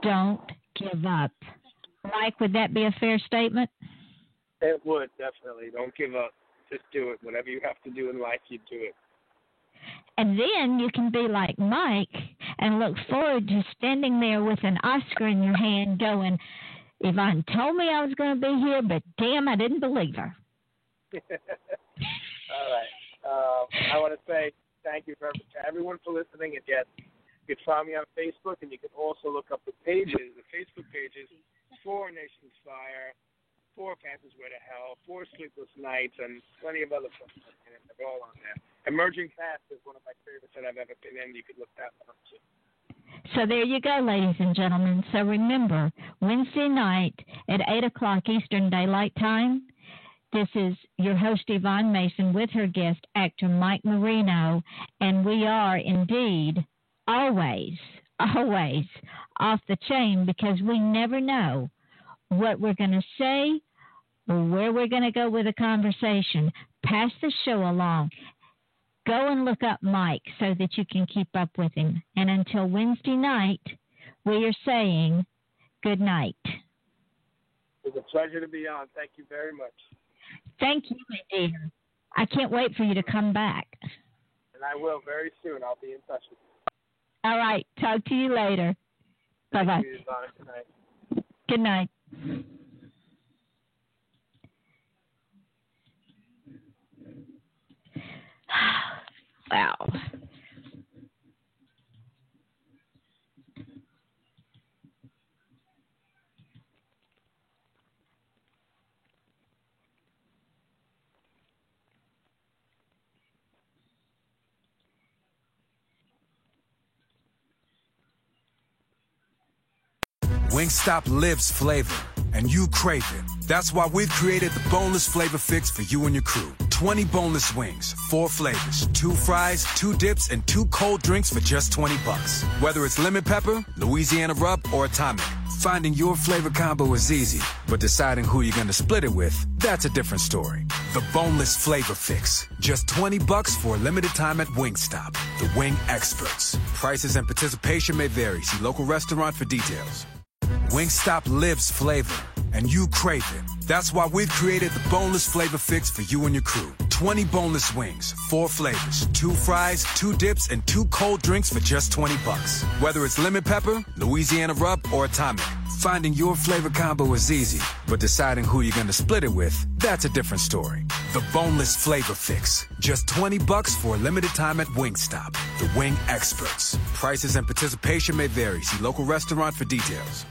don't give up. Mike, would that be a fair statement? It would, definitely. Don't give up. Just do it. Whatever you have to do in life, you do it. And then you can be like Mike and look forward to standing there with an Oscar in your hand going, Yvonne told me I was going to be here, but damn, I didn't believe her. All right. I want to say thank you to everyone for listening. And yes, you can find me on Facebook, and you can also look up the Facebook pages for Nation's Fire, for Panthers Way to Hell, for Sleepless Nights, and plenty of other stuff. And they're all on there. Emerging Past is one of my favorites that I've ever been in. You could look that one up too. So there you go, ladies and gentlemen. So remember, Wednesday night at 8 o'clock Eastern Daylight Time, this is your host, Yvonne Mason, with her guest, actor Mike Marino, and we are indeed always off the chain, because we never know what we're going to say or where we're going to go with a conversation. Pass the show along. go and look up Mike so that you can keep up with him. And until Wednesday night, we are saying good night. It was a pleasure to be on. Thank you very much. Thank you, my dear. I can't wait for you to come back. And I will very soon. I'll be in touch with you. All right. Talk to you later. Bye-bye. Good night. Good night. Wow. Wingstop lives flavor, and you crave it. That's why we've created the boneless flavor fix for you and your crew. 20 boneless wings, 4 flavors, 2 fries, 2 dips, and 2 cold drinks for just $20. Whether it's lemon pepper, Louisiana rub, or atomic, finding your flavor combo is easy, but deciding who you're gonna split it with, that's a different story. The boneless flavor fix, just $20 for a limited time at Wingstop. The wing experts. Prices and participation may vary. See local restaurant for details. Wingstop lives flavor, and you crave it. That's why we've created the boneless flavor fix for you and your crew. 20 boneless wings, 4 flavors, 2 fries, 2 dips, and 2 cold drinks for just $20. Whether it's lemon pepper, Louisiana rub, or atomic, finding your flavor combo is easy, but deciding who you're gonna split it with, that's a different story. The boneless flavor fix, just $20 for a limited time at Wingstop. The wing experts. Prices and participation may vary. See local restaurant for details.